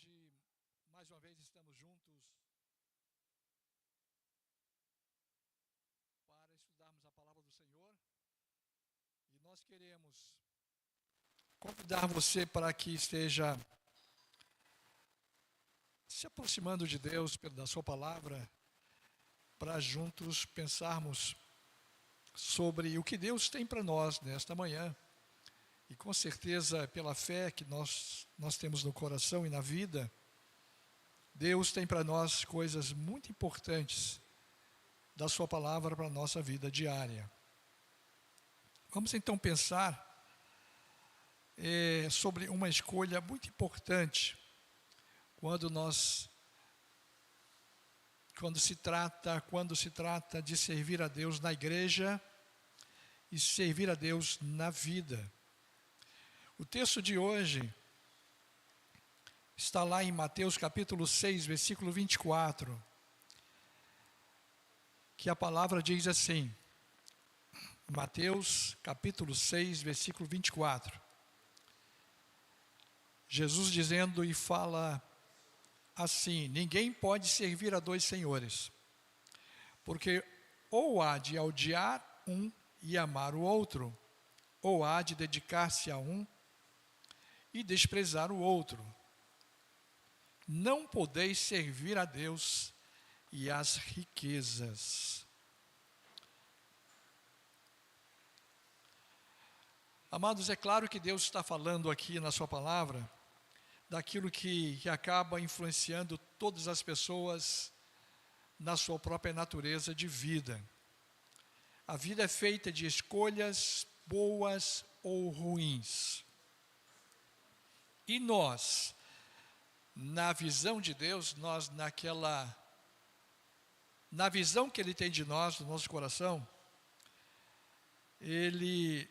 Hoje, mais uma vez, estamos juntos para estudarmos a palavra do Senhor. E nós queremos convidar você para que esteja se aproximando de Deus, da sua palavra, para juntos pensarmos sobre o que Deus tem para nós nesta manhã. E com certeza, pela fé que nós temos no coração e na vida, Deus tem para nós coisas muito importantes da sua palavra para a nossa vida diária. Vamos então pensar sobre uma escolha muito importante quando se trata de servir a Deus na igreja e servir a Deus na vida. O texto de hoje está lá em Mateus capítulo 6, versículo 24, que a palavra diz assim, Mateus capítulo 6, versículo 24. Jesus dizendo e fala assim: ninguém pode servir a dois senhores, porque ou há de odiar um e amar o outro, ou há de dedicar-se a um e desprezar o outro. Não podeis servir a Deus e às riquezas. Amados, é claro que Deus está falando aqui na sua palavra daquilo que acaba influenciando todas as pessoas na sua própria natureza de vida. A vida é feita de escolhas boas ou ruins. E nós, na visão de Deus, na visão que Ele tem de nós, do nosso coração, é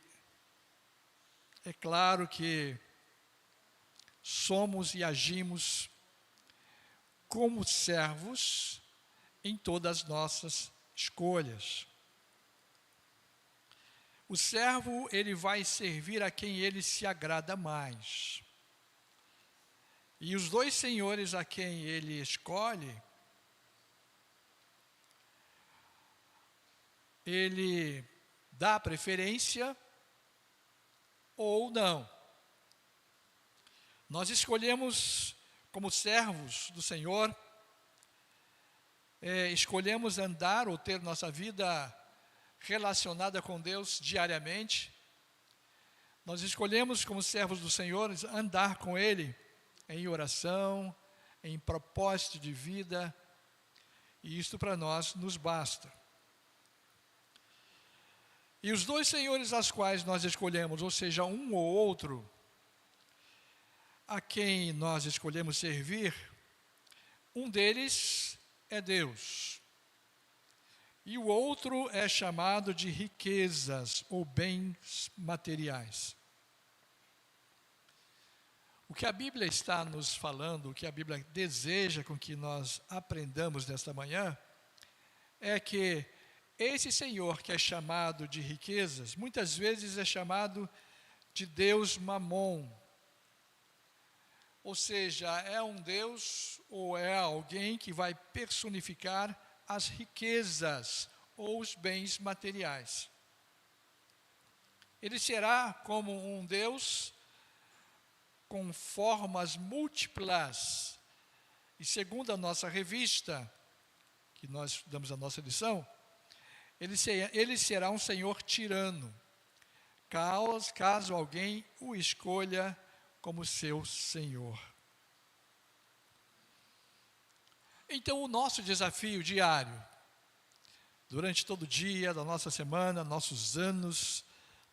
claro que somos e agimos como servos em todas as nossas escolhas. O servo, ele vai servir a quem ele se agrada mais. E os dois senhores a quem ele escolhe, ele dá preferência ou não. Nós escolhemos como servos do Senhor, escolhemos andar ou ter nossa vida relacionada com Deus diariamente. Nós escolhemos como servos do Senhor andar com Ele em oração, em propósito de vida, e isto para nós nos basta. E os dois senhores aos quais nós escolhemos, ou seja, um ou outro, a quem nós escolhemos servir, um deles é Deus, e o outro é chamado de riquezas ou bens materiais. O que a Bíblia está nos falando, o que a Bíblia deseja com que nós aprendamos nesta manhã, é que esse Senhor que é chamado de riquezas, muitas vezes é chamado de Deus Mamon. Ou seja, é um Deus ou é alguém que vai personificar as riquezas ou os bens materiais. Ele será como um Deus com formas múltiplas. E segundo a nossa revista, que nós estudamos a nossa lição, ele será um Senhor tirano, caso alguém o escolha como seu Senhor. Então, o nosso desafio diário, durante todo o dia da nossa semana, nossos anos,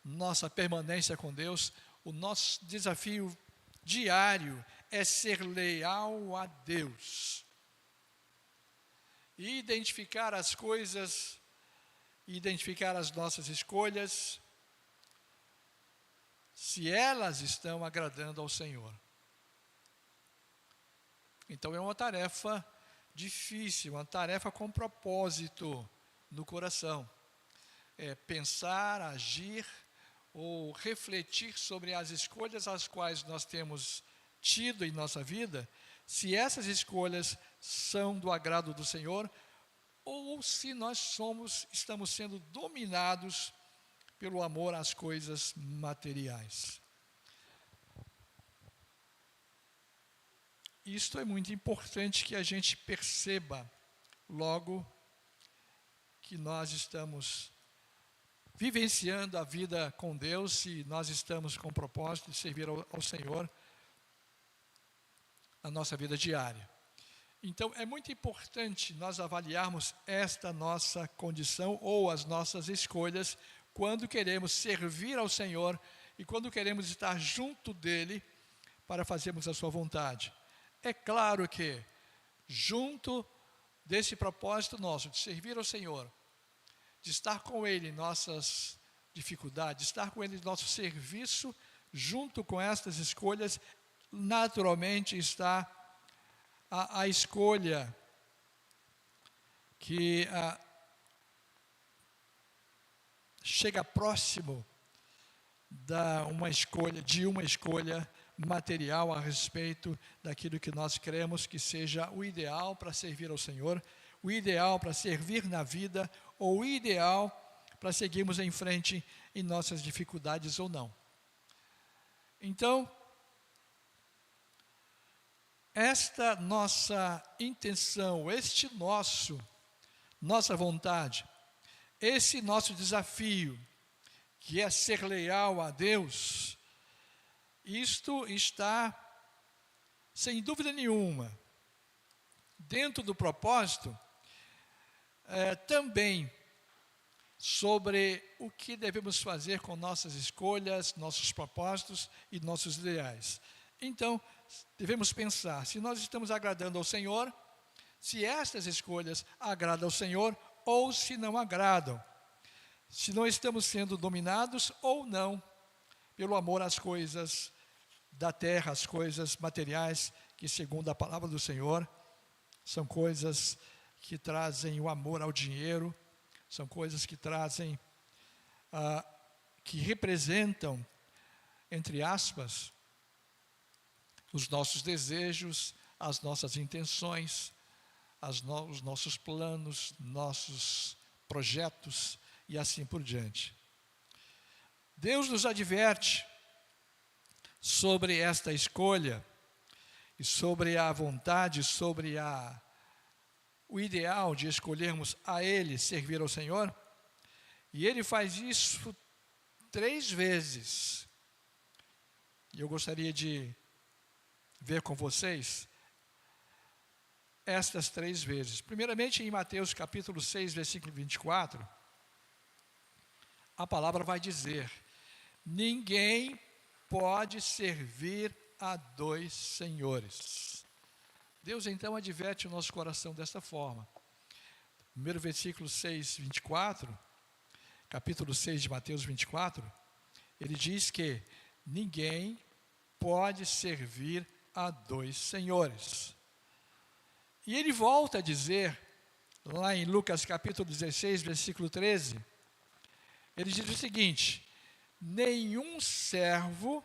nossa permanência com Deus, o nosso desafio diário é ser leal a Deus. E identificar as coisas, identificar as nossas escolhas, se elas estão agradando ao Senhor. Então é uma tarefa difícil, uma tarefa com propósito no coração. É pensar, agir ou refletir sobre as escolhas as quais nós temos tido em nossa vida, se essas escolhas são do agrado do Senhor ou se nós estamos sendo dominados pelo amor às coisas materiais. Isto é muito importante que a gente perceba logo que nós estamos vivenciando a vida com Deus e nós estamos com o propósito de servir ao Senhor na nossa vida diária. Então, é muito importante nós avaliarmos esta nossa condição ou as nossas escolhas quando queremos servir ao Senhor e quando queremos estar junto dEle para fazermos a sua vontade. É claro que, junto desse propósito nosso, de servir ao Senhor, de estar com Ele em nossas dificuldades, de estar com Ele em nosso serviço, junto com estas escolhas, naturalmente está a escolha que chega próximo de uma escolha material a respeito daquilo que nós cremos que seja o ideal para servir ao Senhor, o ideal para servir na vida, ou o ideal para seguirmos em frente em nossas dificuldades ou não. Então, esta nossa intenção, nossa vontade, esse nosso desafio, que é ser leal a Deus, isto está, sem dúvida nenhuma, dentro do propósito, também sobre o que devemos fazer com nossas escolhas, nossos propósitos e nossos ideais. Então, devemos pensar, se nós estamos agradando ao Senhor, se estas escolhas agradam ao Senhor ou se não agradam, se não estamos sendo dominados ou não pelo amor às coisas da terra, às coisas materiais, que segundo a palavra do Senhor, são coisas que trazem o amor ao dinheiro, são coisas que trazem, que representam, entre aspas, os nossos desejos, as nossas intenções, os nossos planos, nossos projetos e assim por diante. Deus nos adverte sobre esta escolha e sobre a vontade, sobre o ideal de escolhermos a Ele, servir ao Senhor, e Ele faz isso 3 vezes. E eu gostaria de ver com vocês estas 3 vezes. Primeiramente, em Mateus capítulo 6, versículo 24, a palavra vai dizer: ninguém pode servir a 2 senhores. Deus então adverte o nosso coração desta forma. Primeiro versículo 6, 24, capítulo 6 de Mateus 24, ele diz que ninguém pode servir a 2 senhores. E ele volta a dizer, lá em Lucas capítulo 16, versículo 13, ele diz o seguinte: nenhum servo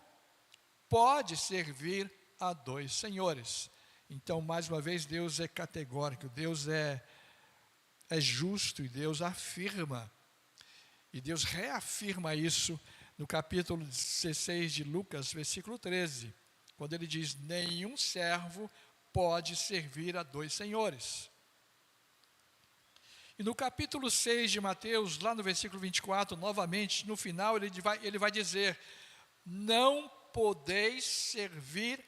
pode servir a 2 senhores. Então, mais uma vez, Deus é categórico, Deus é justo e Deus afirma, e Deus reafirma isso no capítulo 16 de Lucas, versículo 13, quando ele diz: nenhum servo pode servir a 2 senhores. E no capítulo 6 de Mateus, lá no versículo 24, novamente, no final, ele vai dizer: não podeis servir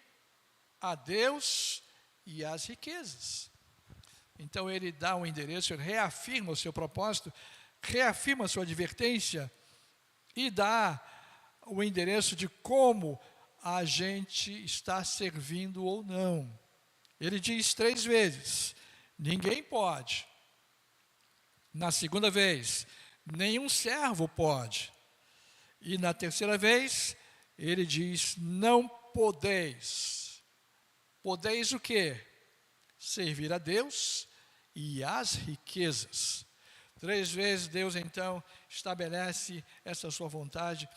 a Deus e às riquezas. Então ele dá um endereço, ele reafirma o seu propósito, reafirma a sua advertência e dá o endereço de como a gente está servindo ou não. Ele diz 3 vezes: ninguém pode. Na segunda vez, nenhum servo pode. E na terceira vez, ele diz: não podeis. Podeis o quê? Servir a Deus e às riquezas. 3 vezes Deus então estabelece essa sua vontade.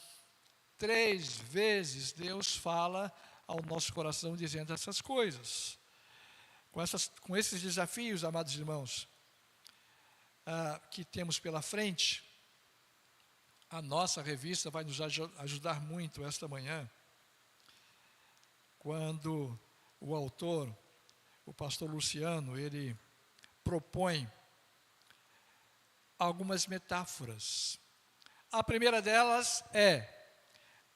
3 vezes Deus fala ao nosso coração dizendo essas coisas. com esses desafios, amados irmãos, que temos pela frente, a nossa revista vai nos ajudar muito esta manhã, quando o autor, o pastor Luciano, ele propõe algumas metáforas. A primeira delas é: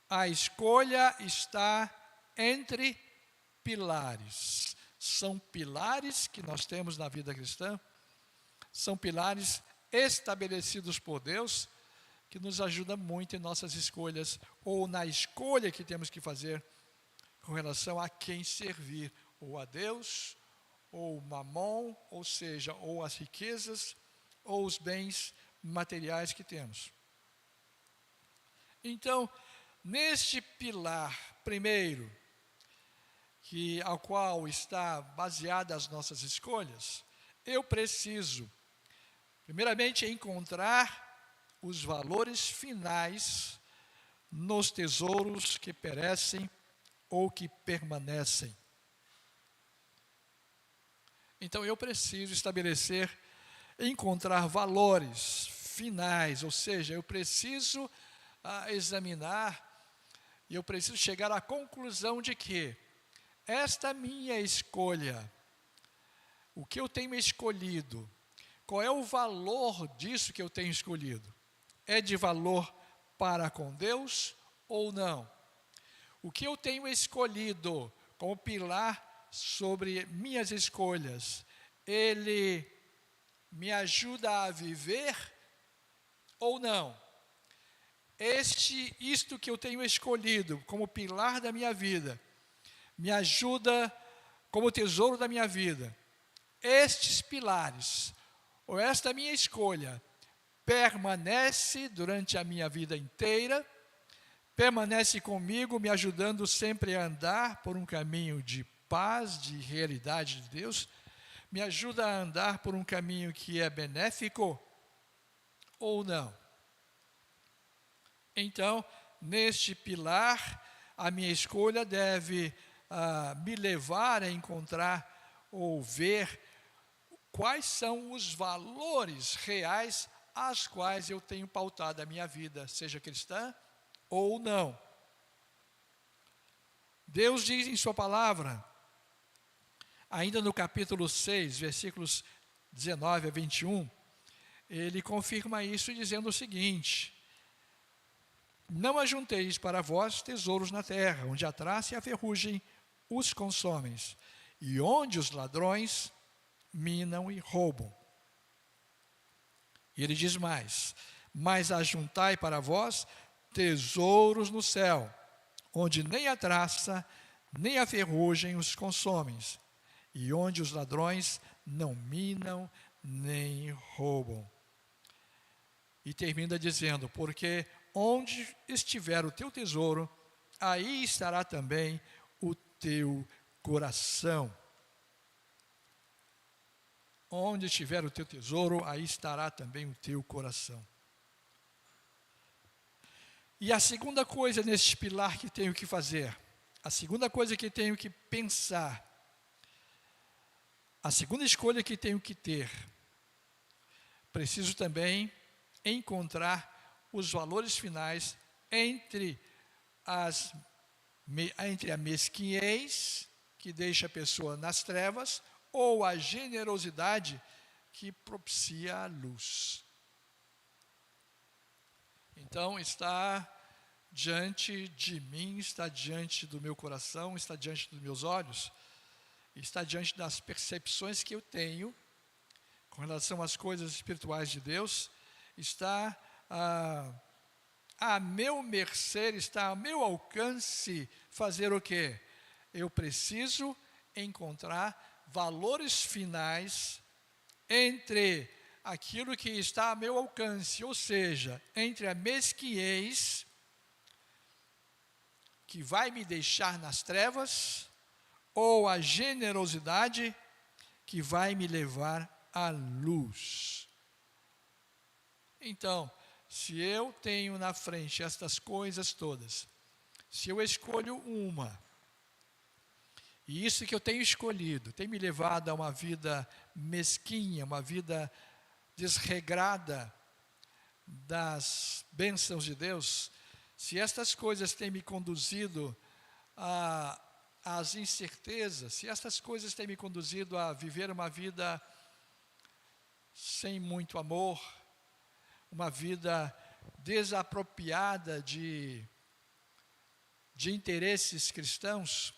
a escolha está entre pilares. São pilares que nós temos na vida cristã, são pilares estabelecidos por Deus, que nos ajudam muito em nossas escolhas, ou na escolha que temos que fazer com relação a quem servir, ou a Deus, ou o mamon, ou seja, ou as riquezas, ou os bens materiais que temos. Então, neste pilar primeiro, ao qual está baseada as nossas escolhas, eu preciso, primeiramente, encontrar os valores finais nos tesouros que perecem ou que permanecem. Então, eu preciso encontrar valores finais, ou seja, eu preciso examinar e eu preciso chegar à conclusão de que esta minha escolha, o que eu tenho escolhido, qual é o valor disso que eu tenho escolhido? É de valor para com Deus ou não? O que eu tenho escolhido como pilar sobre minhas escolhas, ele me ajuda a viver ou não? Isto que eu tenho escolhido como pilar da minha vida, me ajuda como tesouro da minha vida. Estes pilares, ou esta minha escolha, permanece durante a minha vida inteira, permanece comigo, me ajudando sempre a andar por um caminho de paz, de realidade de Deus, me ajuda a andar por um caminho que é benéfico ou não? Então, neste pilar, a minha escolha deve me levar a encontrar ou ver quais são os valores reais aos quais eu tenho pautado a minha vida, seja cristã ou não. Deus diz em sua palavra, ainda no capítulo 6, versículos 19 a 21, ele confirma isso dizendo o seguinte: não ajunteis para vós tesouros na terra, onde a traça e a ferrugem os consomem, e onde os ladrões minam e roubam. E ele diz mais: mas ajuntai para vós tesouros no céu, onde nem a traça, nem a ferrugem os consomem, e onde os ladrões não minam nem roubam. E termina dizendo: porque onde estiver o teu tesouro, aí estará também o teu coração. Onde estiver o teu tesouro, aí estará também o teu coração. E a segunda coisa neste pilar que tenho que fazer, a segunda coisa que tenho que pensar, a segunda escolha que tenho que ter, preciso também encontrar os valores finais entre a mesquinhez, que deixa a pessoa nas trevas, ou a generosidade, que propicia a luz. Então, está diante de mim, está diante do meu coração, está diante dos meus olhos, está diante das percepções que eu tenho com relação às coisas espirituais de Deus, está a meu mercê, está a meu alcance fazer o quê? Eu preciso encontrar valores finais entre aquilo que está a meu alcance, ou seja, entre a mesquinhez, que vai me deixar nas trevas, ou a generosidade, que vai me levar à luz. Então, se eu tenho na frente estas coisas todas, se eu escolho uma, E isso que eu tenho escolhido tem me levado a uma vida mesquinha, uma vida desregrada das bênçãos de Deus. Se estas coisas têm me conduzido às incertezas, se estas coisas têm me conduzido a viver uma vida sem muito amor, uma vida desapropriada de interesses cristãos,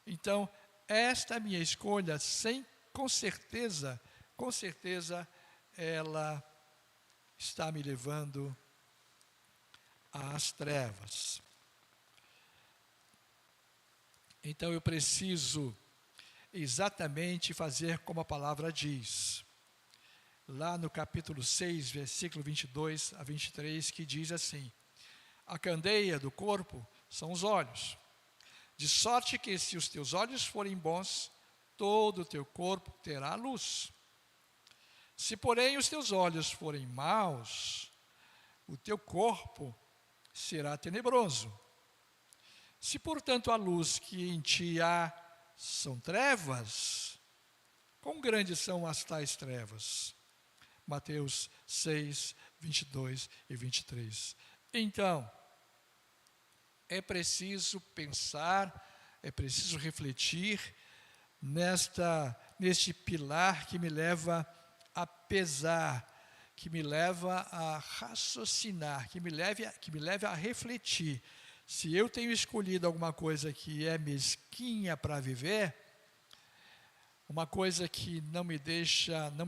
então esta minha escolha, com certeza, ela está me levando às trevas. Então eu preciso exatamente fazer como a palavra diz. Lá no capítulo 6, versículo 22 a 23, que diz assim: a candeia do corpo são os olhos, de sorte que se os teus olhos forem bons, todo o teu corpo terá luz. Se porém os teus olhos forem maus, o teu corpo será tenebroso. Se portanto a luz que em ti há são trevas, quão grandes são as tais trevas? Mateus 6, 22 e 23. Então, é preciso pensar, é preciso refletir neste pilar que me leva a pesar, que me leva a raciocinar, que me leve a refletir. Se eu tenho escolhido alguma coisa que é mesquinha para viver, uma coisa que não me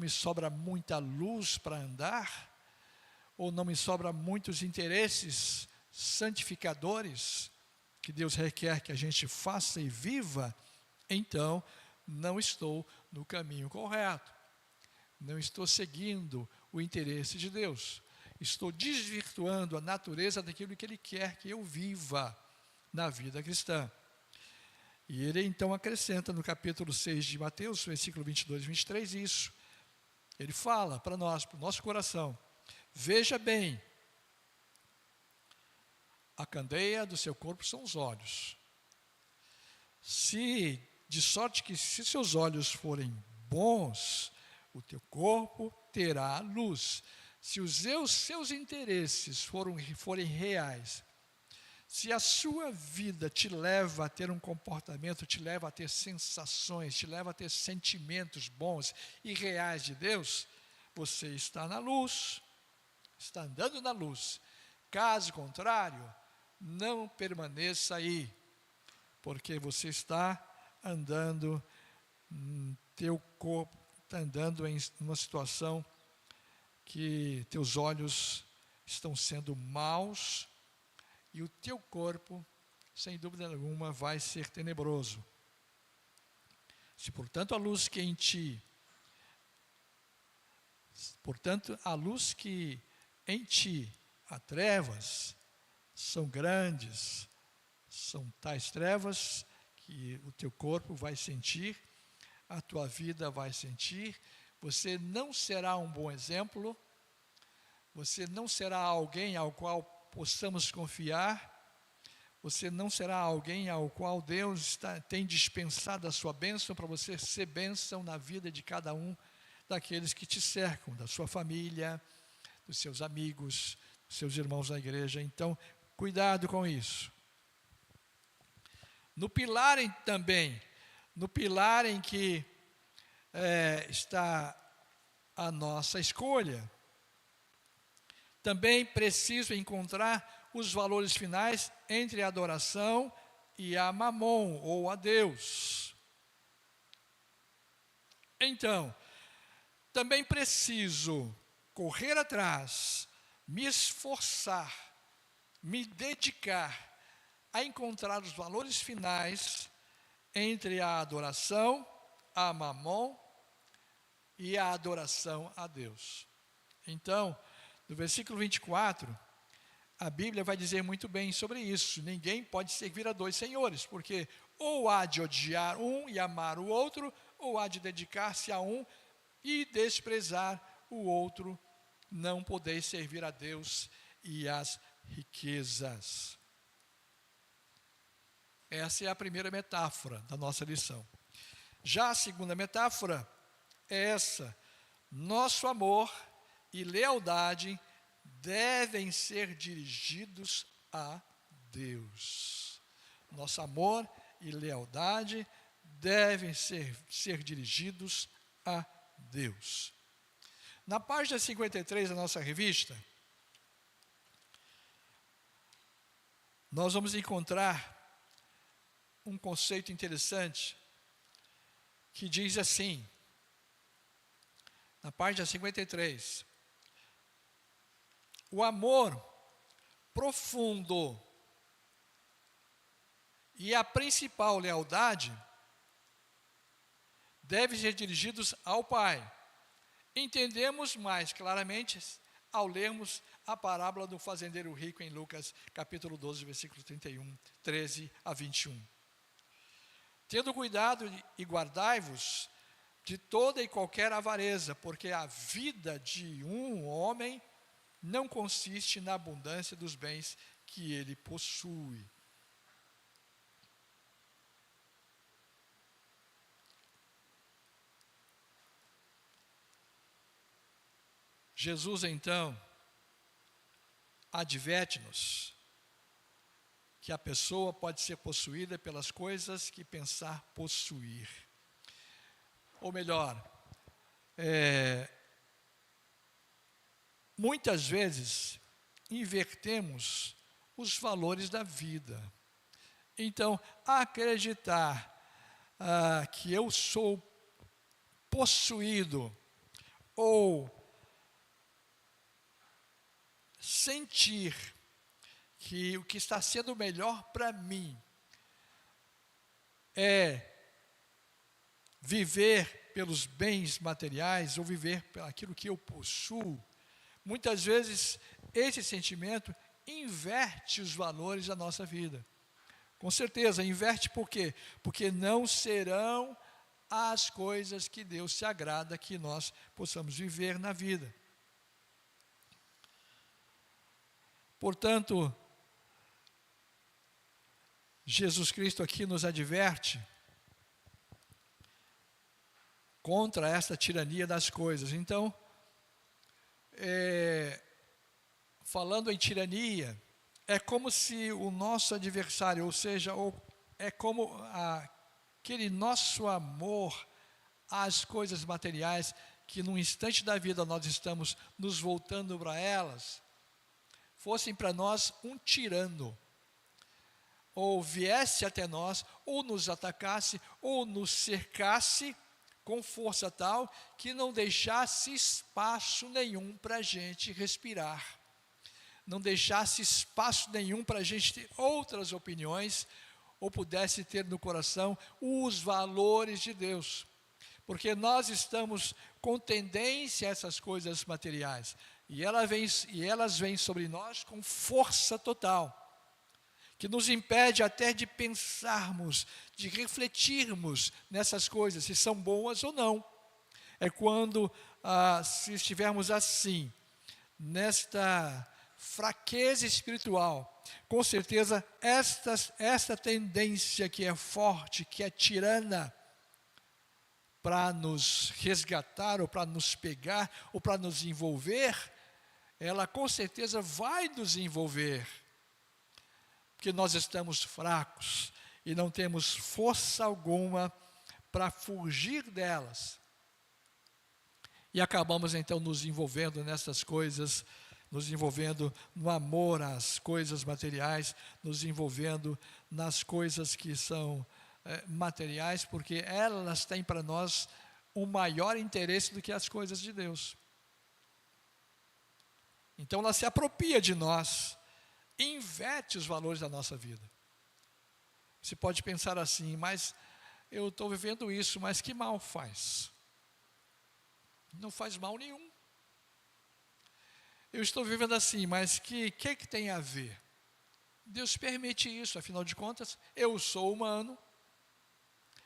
sobra muita luz para andar, ou não me sobra muitos interesses santificadores que Deus requer que a gente faça e viva, então não estou no caminho correto. Não estou seguindo o interesse de Deus. Estou desvirtuando a natureza daquilo que Ele quer que eu viva na vida cristã. E Ele então acrescenta no capítulo 6 de Mateus, versículo 22 e 23, isso. Ele fala para nós, para o nosso coração: veja bem, a candeia do seu corpo são os olhos. De sorte que se seus olhos forem bons, o teu corpo terá luz. Se os seus interesses forem reais, se a sua vida te leva a ter um comportamento, te leva a ter sensações, te leva a ter sentimentos bons e reais de Deus, você está na luz, está andando na luz. Caso contrário, não permaneça aí, porque você está andando, teu corpo está andando em uma situação que teus olhos estão sendo maus e o teu corpo, sem dúvida alguma, vai ser tenebroso. Se, portanto, a luz que em ti há trevas, são grandes, são tais trevas que o teu corpo vai sentir, a tua vida vai sentir. Você não será um bom exemplo, você não será alguém ao qual possamos confiar, você não será alguém ao qual Deus tem dispensado a sua bênção para você ser bênção na vida de cada um daqueles que te cercam, da sua família, dos seus amigos, dos seus irmãos na igreja. Então, cuidado com isso. No pilar em que está a nossa escolha, também preciso encontrar os valores finais entre a adoração e a mamon, ou a Deus. Então, também preciso correr atrás, me esforçar, me dedicar a encontrar os valores finais entre a adoração a mamon e a adoração a Deus. Então, no versículo 24, a Bíblia vai dizer muito bem sobre isso. Ninguém pode servir a dois senhores, porque ou há de odiar um e amar o outro, ou há de dedicar-se a um e desprezar o outro. Não podeis servir a Deus e às riquezas. Essa é a primeira metáfora da nossa lição. Já a segunda metáfora é essa: nosso amor e lealdade devem ser dirigidos a Deus. Nosso amor e lealdade devem ser dirigidos a Deus. Na página 53 da nossa revista, nós vamos encontrar um conceito interessante que diz assim, na página 53, o amor profundo e a principal lealdade devem ser dirigidos ao Pai. Entendemos mais claramente ao lermos a parábola do fazendeiro rico em Lucas, capítulo 12, versículo 31, 13 a 21. Tendo cuidado e guardai-vos de toda e qualquer avareza, porque a vida de um homem não consiste na abundância dos bens que ele possui. Jesus, então, adverte-nos que a pessoa pode ser possuída pelas coisas que pensar possuir. Ou melhor, muitas vezes invertemos os valores da vida. Então, acreditar que eu sou possuído ou sentir que o que está sendo melhor para mim é viver pelos bens materiais ou viver pelo aquilo que eu possuo, muitas vezes esse sentimento inverte os valores da nossa vida. Com certeza, inverte por quê? Porque não serão as coisas que Deus se agrada que nós possamos viver na vida. Portanto, Jesus Cristo aqui nos adverte contra esta tirania das coisas. Então, falando em tirania, é como se o nosso adversário, ou seja, é como aquele nosso amor às coisas materiais, que num instante da vida nós estamos nos voltando para elas, fossem para nós um tirano, ou viesse até nós, ou nos atacasse, ou nos cercasse com força tal que não deixasse espaço nenhum para a gente respirar, não deixasse espaço nenhum para a gente ter outras opiniões, ou pudesse ter no coração os valores de Deus, porque nós estamos com tendência a essas coisas materiais, e elas vêm sobre nós com força total, que nos impede até de pensarmos, de refletirmos nessas coisas, se são boas ou não. É quando, se estivermos assim, nesta fraqueza espiritual, com certeza esta tendência que é forte, que é tirana, para nos resgatar, ou para nos pegar, ou para nos envolver, ela com certeza vai nos envolver, porque nós estamos fracos e não temos força alguma para fugir delas. E acabamos então nos envolvendo nessas coisas, nos envolvendo no amor às coisas materiais, nos envolvendo nas coisas que são materiais, porque elas têm para nós um maior interesse do que as coisas de Deus. Então ela se apropria de nós, inverte os valores da nossa vida. Você pode pensar assim, mas eu estou vivendo isso, mas que mal faz? Não faz mal nenhum. Eu estou vivendo assim, mas que tem a ver? Deus permite isso, afinal de contas, eu sou humano,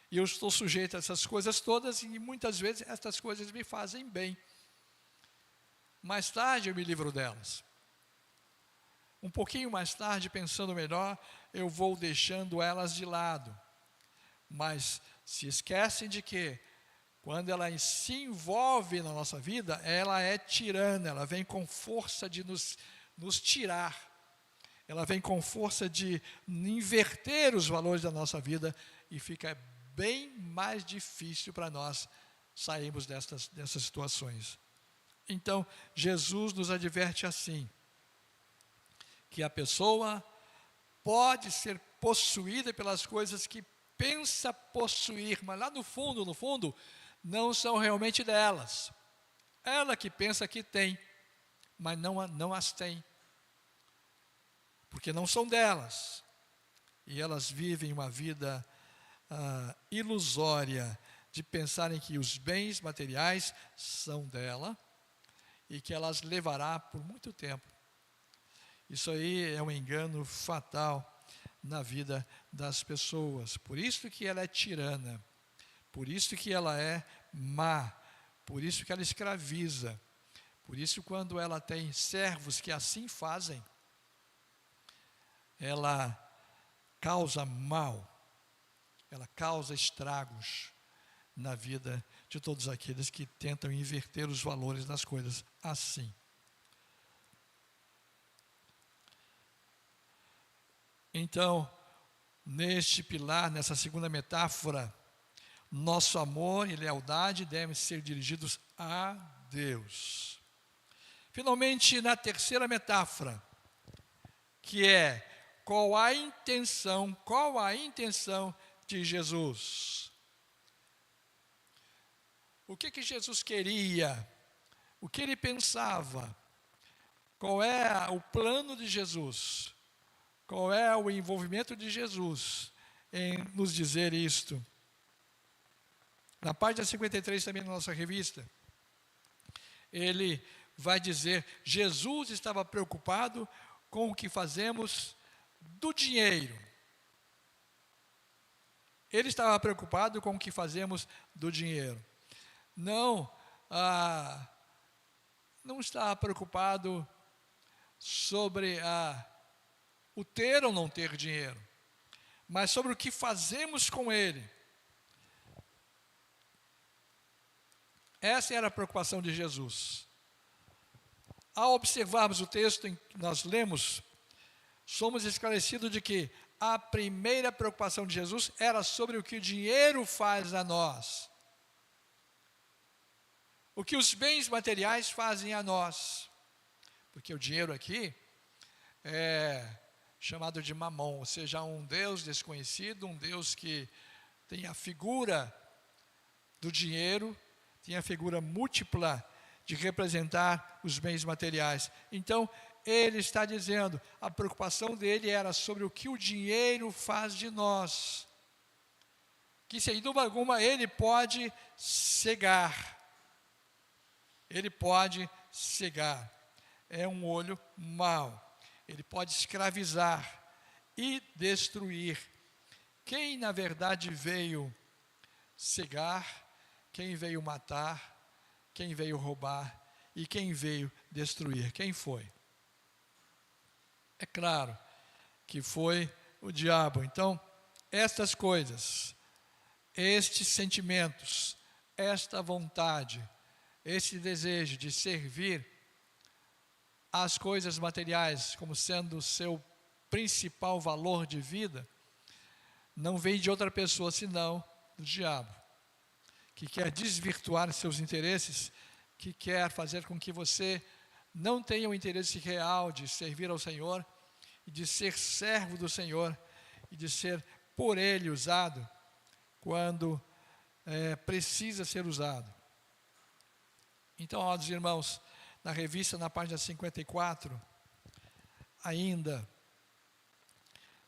e eu estou sujeito a essas coisas todas, e muitas vezes essas coisas me fazem bem. Mais tarde eu me livro delas. Um pouquinho mais tarde, pensando melhor, eu vou deixando elas de lado. Mas se esquecem de que, quando ela se envolve na nossa vida, ela é tirana, ela vem com força de nos tirar. Ela vem com força de inverter os valores da nossa vida e fica bem mais difícil para nós sairmos dessas situações. Então, Jesus nos adverte assim, que a pessoa pode ser possuída pelas coisas que pensa possuir, mas lá no fundo, não são realmente delas. Ela que pensa que tem, mas não as tem, porque não são delas. E elas vivem uma vida ilusória, de pensarem que os bens materiais são dela, e que elas levará por muito tempo. Isso aí é um engano fatal na vida das pessoas. Por isso que ela é tirana, por isso que ela é má, por isso que ela escraviza, por isso quando ela tem servos que assim fazem, ela causa mal, ela causa estragos na vida de todos aqueles que tentam inverter os valores das coisas assim. Então, neste pilar, nessa segunda metáfora, nosso amor e lealdade devem ser dirigidos a Deus. Finalmente, na terceira metáfora, que é qual a intenção de Jesus. O que Jesus queria? O que ele pensava? Qual é o plano de Jesus? Qual é o envolvimento de Jesus em nos dizer isto? Na página 53 também na nossa revista, ele vai dizer, Jesus estava preocupado com o que fazemos do dinheiro. Ele estava preocupado com o que fazemos do dinheiro. Não estava preocupado sobre o ter ou não ter dinheiro, mas sobre o que fazemos com ele. Essa era a preocupação de Jesus. Ao observarmos o texto que nós lemos, somos esclarecidos de que a primeira preocupação de Jesus era sobre o que o dinheiro faz a nós. O que os bens materiais fazem a nós. Porque o dinheiro aqui é chamado de mamon, ou seja, um Deus desconhecido, um Deus que tem a figura do dinheiro, tem a figura múltipla de representar os bens materiais. Então, ele está dizendo, a preocupação dele era sobre o que o dinheiro faz de nós. Que, sem dúvida alguma, ele pode cegar. Ele pode cegar. É um olho mau. Ele pode escravizar e destruir. Quem, na verdade, veio cegar, quem veio matar, quem veio roubar e quem veio destruir? Quem foi? É claro que foi o diabo. Então, estas coisas, estes sentimentos, esta vontade, esse desejo de servir as coisas materiais como sendo o seu principal valor de vida, não vem de outra pessoa senão do diabo, que quer desvirtuar seus interesses, que quer fazer com que você não tenha o interesse real de servir ao Senhor, e de ser servo do Senhor, e de ser por Ele usado, quando precisa ser usado. Então, amados irmãos, na revista, na página 54, ainda,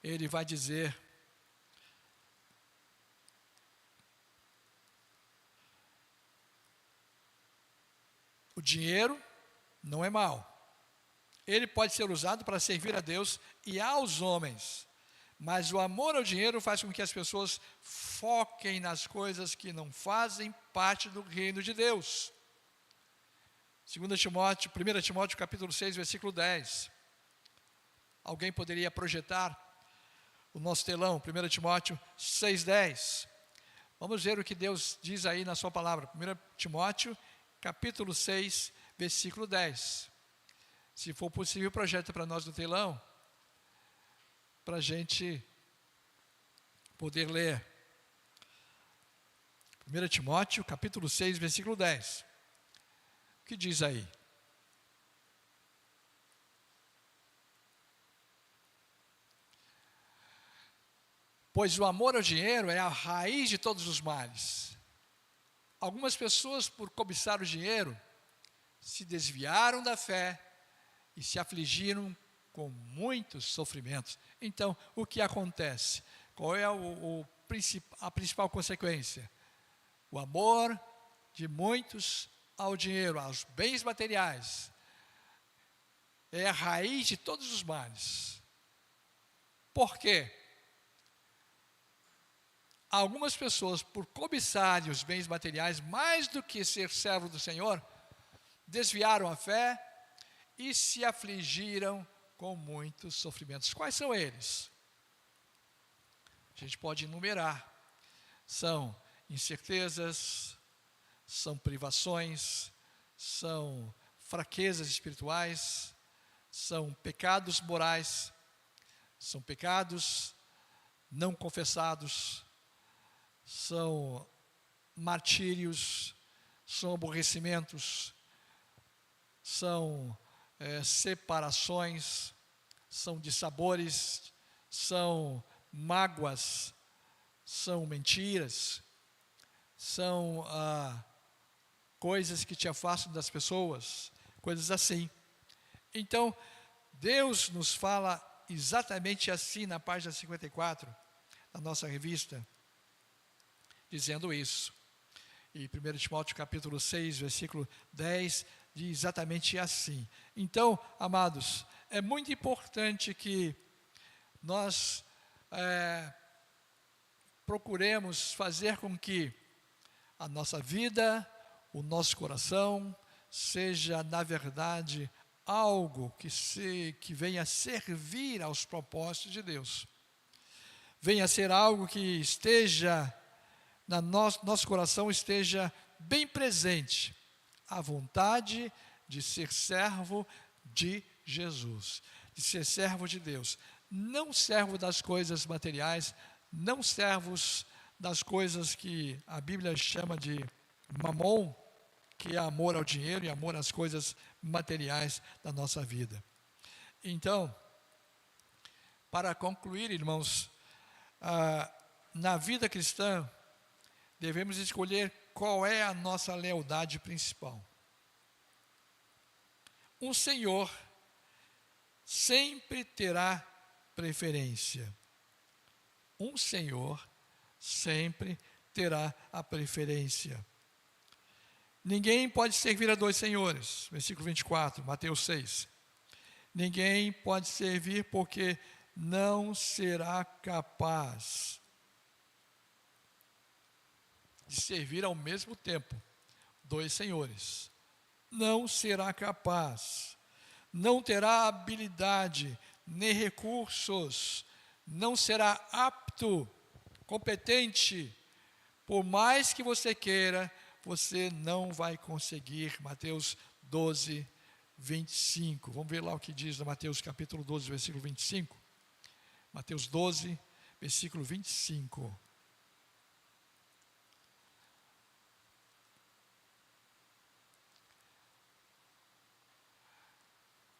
ele vai dizer, o dinheiro não é mau. Ele pode ser usado para servir a Deus e aos homens. Mas o amor ao dinheiro faz com que as pessoas foquem nas coisas que não fazem parte do reino de Deus. 1 Timóteo capítulo 6, versículo 10. Alguém poderia projetar o nosso telão, 1 Timóteo 6,10. Vamos ver o que Deus diz aí na sua palavra. 1 Timóteo, capítulo 6, versículo 10. Se for possível, projeta para nós no telão, para a gente poder ler. 1 Timóteo, capítulo 6, versículo 10. O que diz aí? Pois o amor ao dinheiro é a raiz de todos os males. Algumas pessoas, por cobiçar o dinheiro, se desviaram da fé e se afligiram com muitos sofrimentos. Então, o que acontece? Qual é a principal consequência? O amor de muitos ao dinheiro, aos bens materiais, é a raiz de todos os males. Por quê? Algumas pessoas, por cobiçarem os bens materiais, mais do que ser servo do Senhor, desviaram a fé e se afligiram com muitos sofrimentos. Quais são eles? A gente pode enumerar. São incertezas, são privações, são fraquezas espirituais, são pecados morais, são pecados não confessados, são martírios, são aborrecimentos, são separações, são dissabores, são mágoas, são mentiras, são coisas que te afastam das pessoas, coisas assim. Então, Deus nos fala exatamente assim na página 54 da nossa revista, dizendo isso. E 1 Timóteo capítulo 6, versículo 10, diz exatamente assim. Então, amados, é muito importante que nós procuremos fazer com que a nossa vida, o nosso coração, seja, na verdade, algo que venha servir aos propósitos de Deus. Venha a ser algo que esteja, nosso coração esteja bem presente, a vontade de ser servo de Jesus, de ser servo de Deus. Não servo das coisas materiais, não servos das coisas que a Bíblia chama de mamon, que é amor ao dinheiro e amor às coisas materiais da nossa vida. Então, para concluir, irmãos, na vida cristã, devemos escolher qual é a nossa lealdade principal. Um Senhor sempre terá preferência. Um Senhor sempre terá a preferência. Ninguém pode servir a dois senhores. Versículo 24, Mateus 6. Ninguém pode servir porque não será capaz de servir ao mesmo tempo dois senhores. Não será capaz, não terá habilidade, nem recursos, não será apto, competente. Por mais que você queira, você não vai conseguir. Mateus 12, 25. Vamos ver lá o que diz no Mateus capítulo 12, versículo 25. Mateus 12, versículo 25.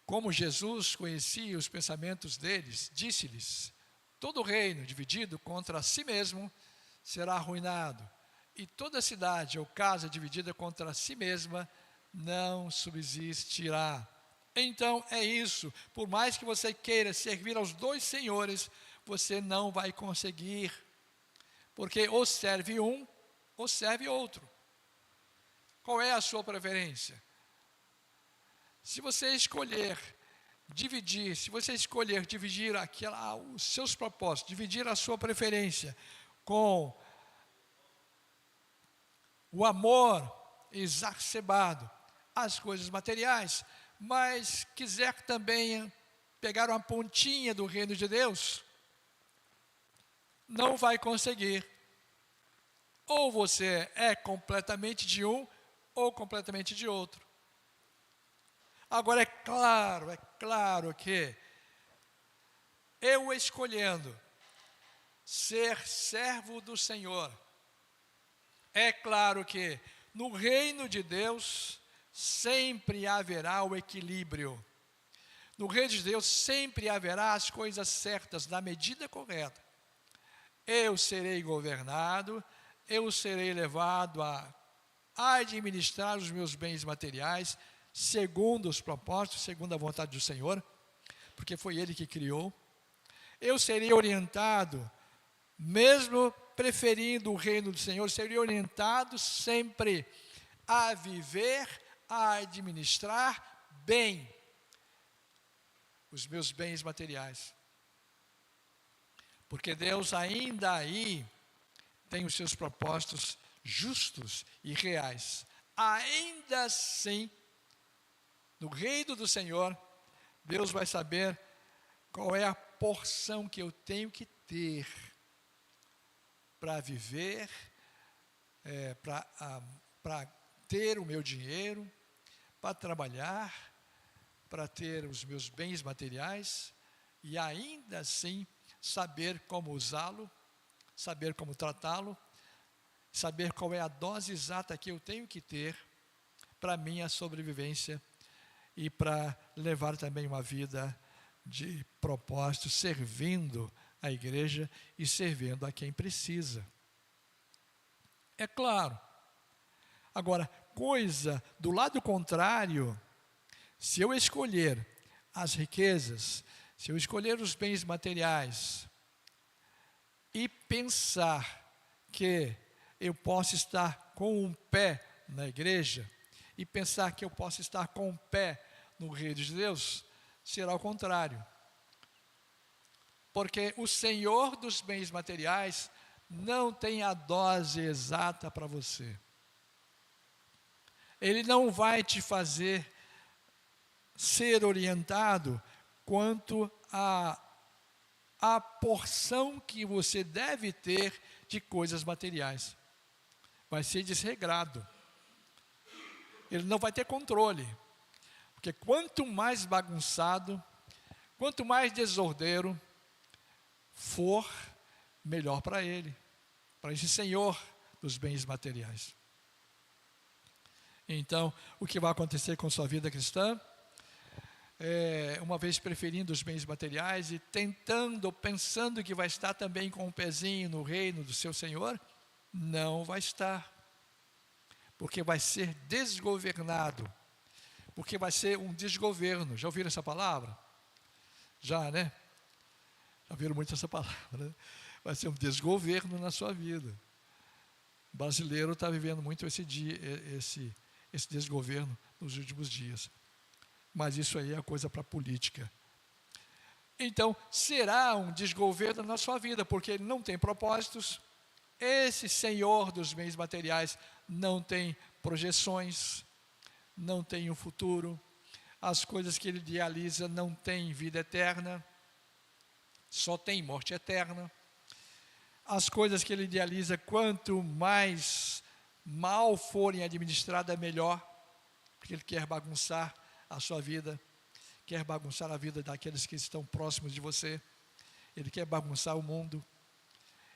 Como Jesus conhecia os pensamentos deles, disse-lhes: todo reino dividido contra si mesmo será arruinado, e toda cidade ou casa dividida contra si mesma não subsistirá. Então é isso, por mais que você queira servir aos dois senhores, você não vai conseguir, porque ou serve um, ou serve outro. Qual é a sua preferência? Se você escolher dividir os seus propósitos, dividir a sua preferência com o amor exacerbado às coisas materiais, mas quiser também pegar uma pontinha do reino de Deus, não vai conseguir. Ou você é completamente de um, ou completamente de outro. Agora, é claro que eu escolhendo ser servo do Senhor, é claro que no reino de Deus sempre haverá o equilíbrio. No reino de Deus sempre haverá as coisas certas, na medida correta. Eu serei governado, eu serei levado a administrar os meus bens materiais, segundo os propósitos, segundo a vontade do Senhor, porque foi Ele que criou. Eu serei orientado, mesmo preferindo o reino do Senhor, serei orientado sempre a viver, a administrar bem os meus bens materiais. Porque Deus ainda aí tem os seus propósitos justos e reais. Ainda assim, no reino do Senhor, Deus vai saber qual é a porção que eu tenho que ter para viver, para ter o meu dinheiro, para trabalhar, para ter os meus bens materiais e ainda assim saber como usá-lo, saber como tratá-lo, saber qual é a dose exata que eu tenho que ter para a minha sobrevivência e para levar também uma vida de propósito, servindo a igreja e servindo a quem precisa. É claro. Agora, coisa do lado contrário, se eu escolher as riquezas, se eu escolher os bens materiais e pensar que eu posso estar com um pé na igreja e pensar que eu posso estar com um pé no reino de Deus, será o contrário. Porque o Senhor dos bens materiais não tem a dose exata para você. Ele não vai te fazer ser orientado quanto à porção que você deve ter de coisas materiais. Vai ser desregrado. Ele não vai ter controle. Porque quanto mais bagunçado, quanto mais desordeiro for, melhor para ele, para esse Senhor dos bens materiais. Então, o que vai acontecer com sua vida cristã? Uma vez preferindo os bens materiais e pensando que vai estar também com um pezinho no reino do seu Senhor, não vai estar. Porque vai ser desgovernado. Porque vai ser um desgoverno. Já ouviram essa palavra? Já, né? Já ouviram muito essa palavra, né? Vai ser um desgoverno na sua vida. O brasileiro está vivendo muito esse desgoverno nos últimos dias. Mas isso aí é coisa para a política. Então, será um desgoverno na sua vida, porque ele não tem propósitos. Esse Senhor dos bens materiais não tem projeções, não tem um futuro. As coisas que ele idealiza não têm vida eterna, só tem morte eterna. As coisas que ele idealiza, quanto mais mal forem administradas, melhor, porque ele quer bagunçar a sua vida, quer bagunçar a vida daqueles que estão próximos de você, ele quer bagunçar o mundo,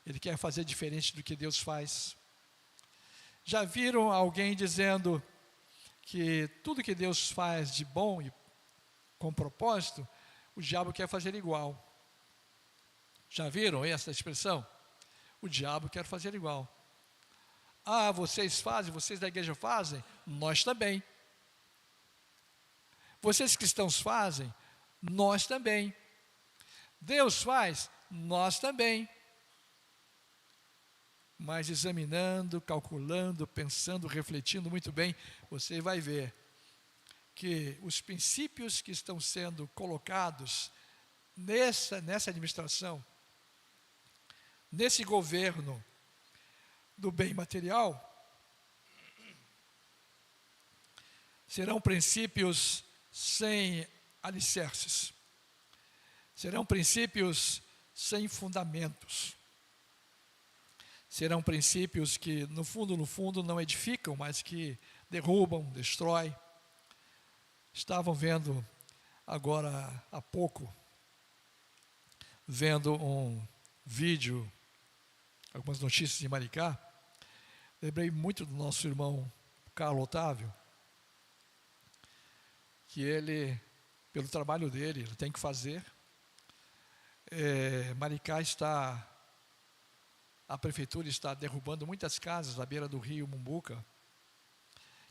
ele quer fazer diferente do que Deus faz. Já viram alguém dizendo que tudo que Deus faz de bom e com propósito, o diabo quer fazer igual? Já viram essa expressão? O diabo quer fazer igual. Ah, vocês fazem, vocês da igreja fazem, nós também. Vocês cristãos fazem, nós também. Deus faz, nós também. Mas examinando, calculando, pensando, refletindo muito bem, você vai ver que os princípios que estão sendo colocados nessa administração, nesse governo do bem material, serão princípios sem alicerces, serão princípios sem fundamentos. serão princípios que, no fundo, não edificam, mas que derrubam, destroem. Estavam vendo agora há pouco, vendo um vídeo, algumas notícias de Maricá. Lembrei muito do nosso irmão Carlos Otávio, que ele, pelo trabalho dele, ele tem que fazer. Maricá a prefeitura está derrubando muitas casas à beira do rio Mumbuca,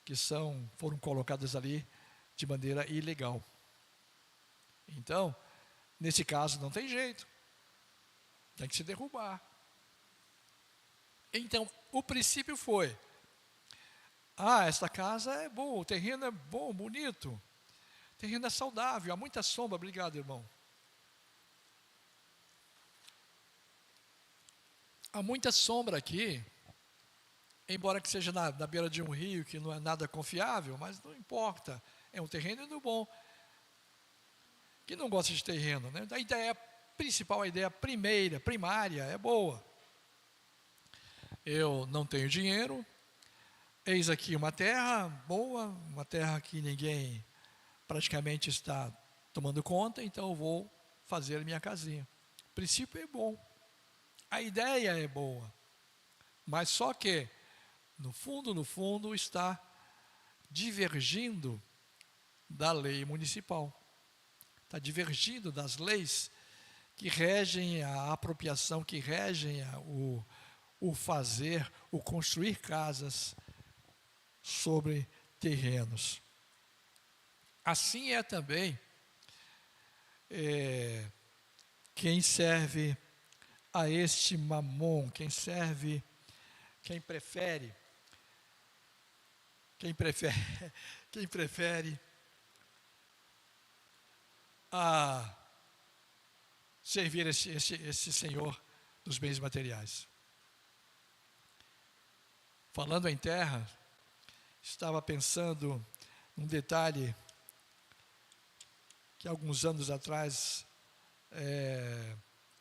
que foram colocadas ali de maneira ilegal. Então, nesse caso não tem jeito, tem que se derrubar. Então, o princípio foi, essa casa é boa, o terreno é bom, bonito, o terreno é saudável, há muita sombra, obrigado, irmão. Há muita sombra aqui, embora que seja na beira de um rio, que não é nada confiável, mas não importa, é um terreno bom. Quem não gosta de terreno, né? A ideia principal, a ideia primária, é boa. Eu não tenho dinheiro, eis aqui uma terra boa, uma terra que ninguém praticamente está tomando conta, então eu vou fazer minha casinha. O princípio é bom, a ideia é boa, mas só que, no fundo, está divergindo da lei municipal, está divergindo das leis que regem a apropriação, que regem o fazer, o construir casas sobre terrenos. Assim é também quem serve a este mamon, quem prefere a servir esse Senhor dos bens materiais. Falando em terra, estava pensando num detalhe que alguns anos atrás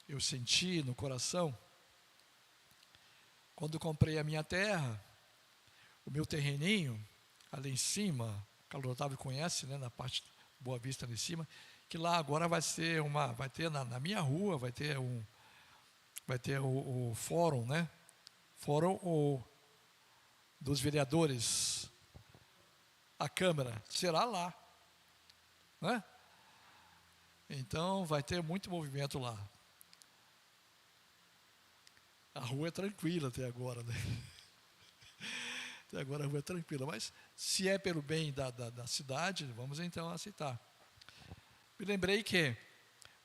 eu senti no coração. Quando comprei a minha terra, o meu terreninho, ali em cima, o Carlos Otávio conhece, né, na parte Boa Vista ali em cima, que lá agora vai ter na minha rua, vai ter o fórum, né? Fórum dos vereadores, a Câmara, será lá, né? Então vai ter muito movimento lá. A rua é tranquila até agora, né? Até agora a rua é tranquila, mas se é pelo bem da cidade, vamos então aceitar. Me lembrei que,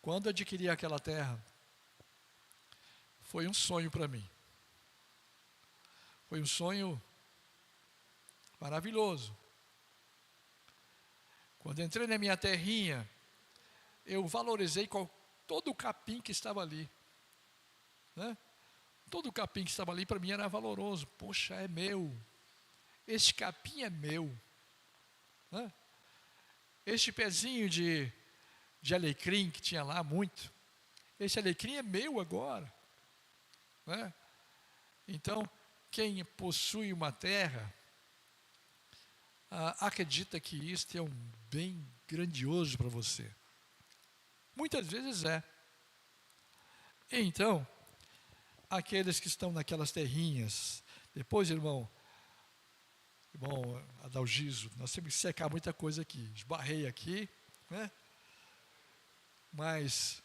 quando adquiri aquela terra, foi um sonho para mim. Foi um sonho maravilhoso. Quando entrei na minha terrinha, eu valorizei todo o capim que estava ali, né? Todo o capim que estava ali para mim era valoroso. Poxa, é meu. Este capim é meu, né? Este pezinho de alecrim que tinha lá muito, esse alecrim é meu agora, né? Então, quem possui uma terra, acredita que isto é um bem grandioso para você. Muitas vezes é. Então, aqueles que estão naquelas terrinhas, depois, irmão Adalgiso, nós temos que secar muita coisa aqui, esbarrei aqui, né? Mas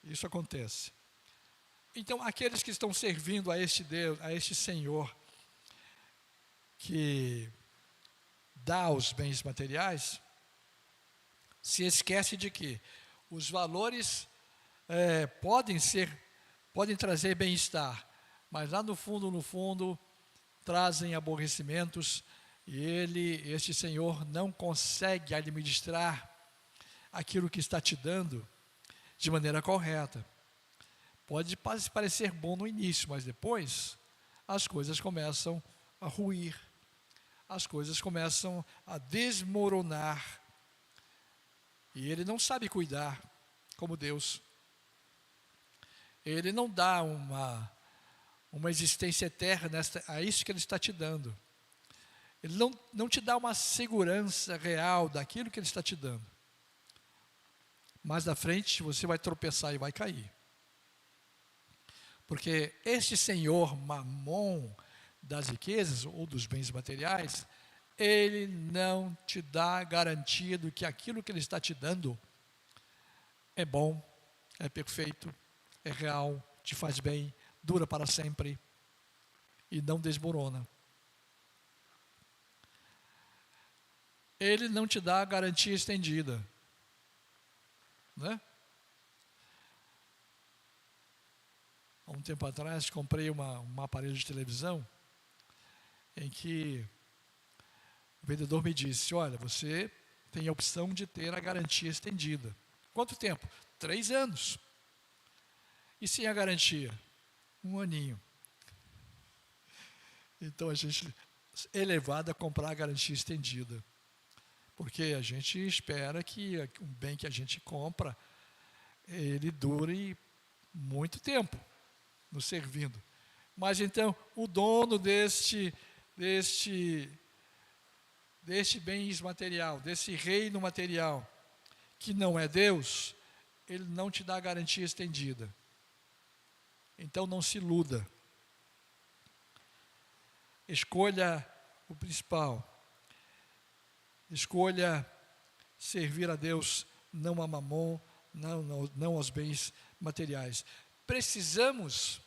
isso acontece. Então, aqueles que estão servindo a este Deus, a este Senhor, que dá os bens materiais, se esquece de que os valores podem trazer bem-estar, mas lá no fundo, trazem aborrecimentos, e este Senhor não consegue administrar aquilo que está te dando de maneira correta. Pode parecer bom no início, mas depois as coisas começam a ruir, as coisas começam a desmoronar, e ele não sabe cuidar como Deus. Ele não dá uma existência eterna, a isso que Ele está te dando. Ele não te dá uma segurança real daquilo que Ele está te dando. Mais na frente você vai tropeçar e vai cair. Porque este senhor Mamon das riquezas ou dos bens materiais, ele não te dá garantia do que aquilo que ele está te dando é bom, é perfeito, é real, te faz bem, dura para sempre e não desmorona. Ele não te dá garantia estendida, né? Há um tempo atrás comprei um aparelho de televisão em que o vendedor me disse: olha, você tem a opção de ter a garantia estendida. Quanto tempo? 3 anos. E sem a garantia? 1 aninho. Então a gente é levado a comprar a garantia estendida. Porque a gente espera que o bem que a gente compra, ele dure muito tempo nos servindo. Mas então, o dono deste bens material, desse reino material, que não é Deus, ele não te dá garantia estendida. Então não se iluda. Escolha o principal. Escolha servir a Deus, não a Mamon, não aos bens materiais. Precisamos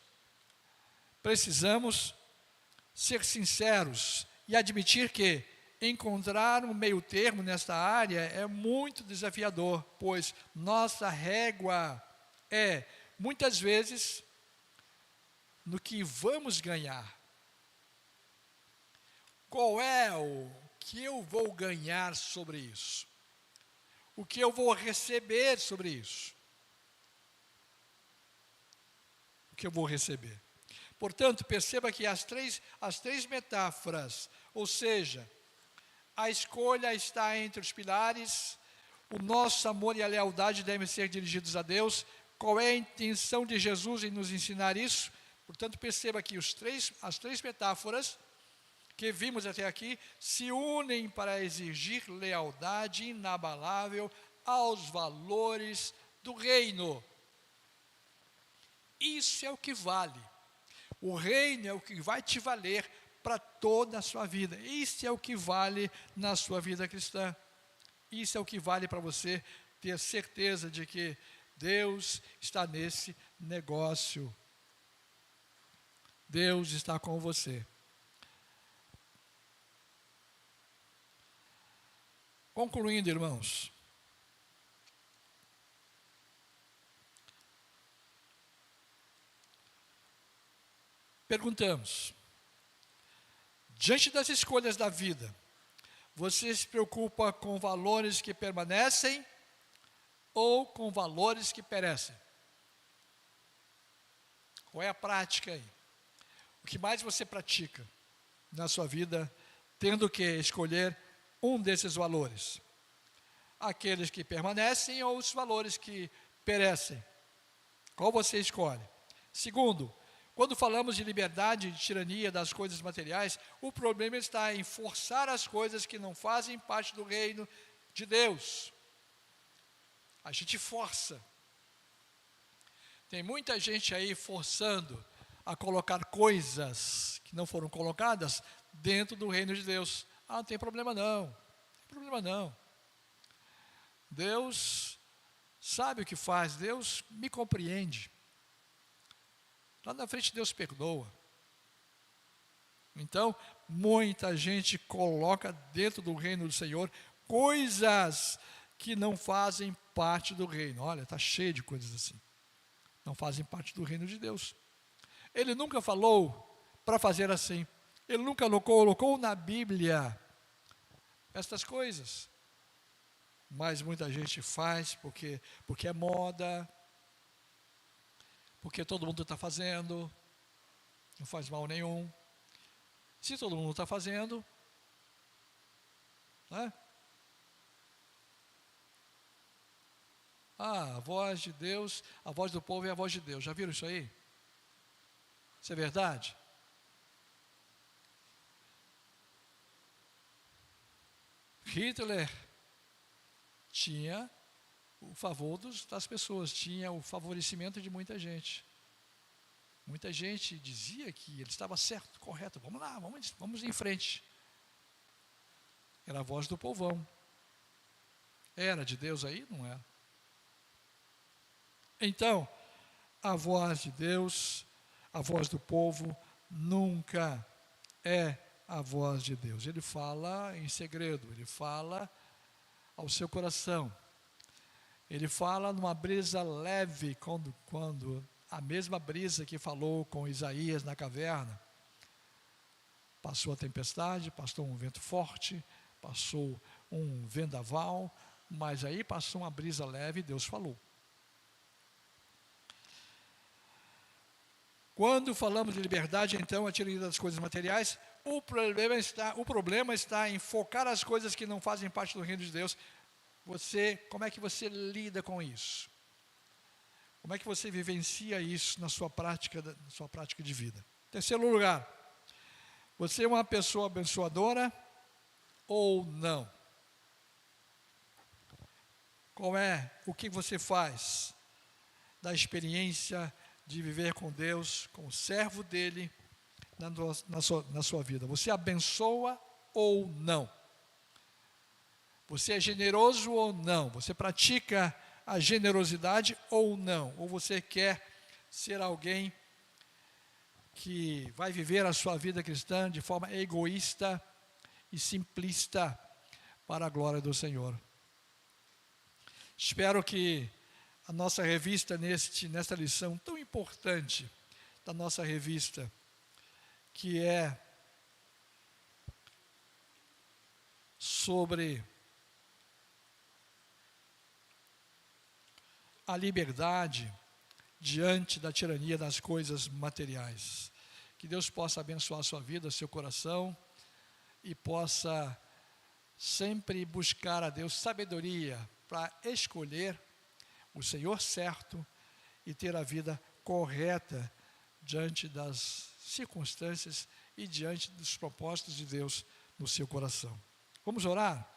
ser sinceros e admitir que encontrar um meio termo nesta área é muito desafiador, pois nossa régua é, muitas vezes, no que vamos ganhar. Qual é o que eu vou ganhar sobre isso? O que eu vou receber sobre isso? O que eu vou receber? Portanto, perceba que as três metáforas, ou seja, a escolha está entre os pilares, o nosso amor e a lealdade devem ser dirigidos a Deus. Qual é a intenção de Jesus em nos ensinar isso? Portanto, perceba que as três metáforas que vimos até aqui se unem para exigir lealdade inabalável aos valores do reino. Isso é o que vale. O reino é o que vai te valer para toda a sua vida. Isso é o que vale na sua vida cristã. Isso é o que vale para você ter certeza de que Deus está nesse negócio. Deus está com você. Concluindo, irmãos, perguntamos: diante das escolhas da vida, você se preocupa com valores que permanecem ou com valores que perecem? Qual é a prática aí? O que mais você pratica na sua vida, tendo que escolher um desses valores? Aqueles que permanecem ou os valores que perecem? Qual você escolhe? Segundo, quando falamos de liberdade e de tirania das coisas materiais, o problema está em forçar as coisas que não fazem parte do reino de Deus. A gente força. Tem muita gente aí forçando a colocar coisas que não foram colocadas dentro do reino de Deus. Não tem problema não. Não tem problema não. Deus sabe o que faz. Deus me compreende. Lá na frente Deus perdoa. Então, muita gente coloca dentro do reino do Senhor coisas que não fazem parte do reino. Olha, está cheio de coisas assim. Não fazem parte do reino de Deus. Ele nunca falou para fazer assim. Ele nunca colocou na Bíblia estas coisas. Mas muita gente faz porque é moda, porque todo mundo está fazendo, não faz mal nenhum. Se todo mundo está fazendo, né? A voz de Deus, a voz do povo é a voz de Deus. Já viram isso aí? Isso é verdade? Hitler tinha o favor das pessoas, tinha o favorecimento de muita gente. Muita gente dizia que ele estava certo, correto, vamos lá, vamos em frente. Era a voz do povão. Era de Deus aí? Não era. Então, a voz de Deus, a voz do povo, nunca é a voz de Deus. Ele fala em segredo, ele fala ao seu coração. Ele fala numa brisa leve, quando a mesma brisa que falou com Isaías na caverna. Passou a tempestade, passou um vento forte, passou um vendaval, mas aí passou uma brisa leve e Deus falou. Quando falamos de liberdade, então, a tirania das coisas materiais, o problema está em focar as coisas que não fazem parte do reino de Deus. Como é que você lida com isso? Como é que você vivencia isso na sua prática de vida? Terceiro lugar, você é uma pessoa abençoadora ou não? O que você faz da experiência de viver com Deus, como servo dele, na sua vida? Você abençoa ou não? Você é generoso ou não? Você pratica a generosidade ou não? Ou você quer ser alguém que vai viver a sua vida cristã de forma egoísta e simplista para a glória do Senhor? Espero que a nossa revista, nesta lição tão importante da nossa revista, que é sobre a liberdade diante da tirania das coisas materiais. Que Deus possa abençoar a sua vida, seu coração, e possa sempre buscar a Deus sabedoria para escolher o Senhor certo e ter a vida correta diante das circunstâncias e diante dos propósitos de Deus no seu coração. Vamos orar?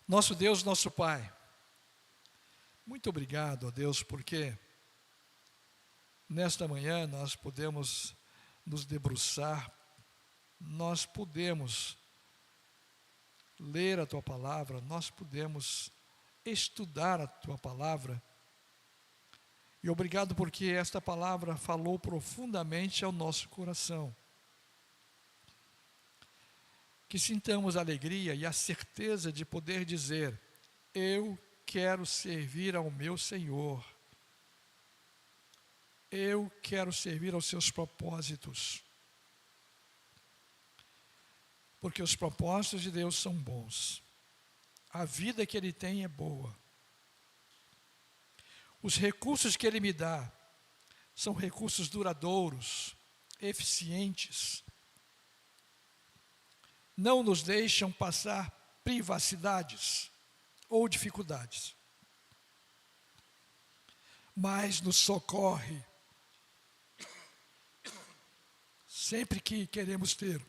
Nosso Deus, nosso Pai, muito obrigado, ó Deus, porque nesta manhã nós podemos nos debruçar, nós podemos ler a Tua palavra, nós podemos estudar a Tua palavra. E obrigado porque esta palavra falou profundamente ao nosso coração. Que sintamos a alegria e a certeza de poder dizer: eu quero servir ao meu Senhor. Eu quero servir aos seus propósitos. Porque os propósitos de Deus são bons. A vida que Ele tem é boa. Os recursos que Ele me dá são recursos duradouros, eficientes. Não nos deixam passar privacidades ou dificuldades, mas nos socorre sempre que queremos ter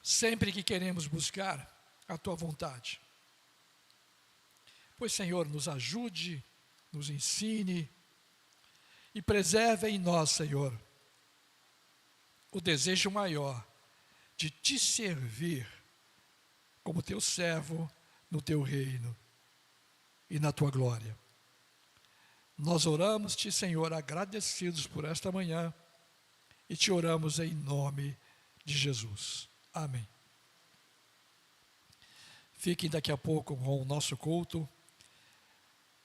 sempre que queremos buscar a Tua vontade. Pois, Senhor, nos ajude, nos ensine e preserve em nós, Senhor, o desejo maior de Te servir como Teu servo no Teu reino e na Tua glória. Nós oramos-Te, Senhor, agradecidos por esta manhã e Te oramos em nome de Jesus. Amém. Fiquem daqui a pouco com o nosso culto,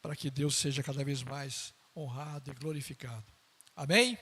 para que Deus seja cada vez mais honrado e glorificado. Amém?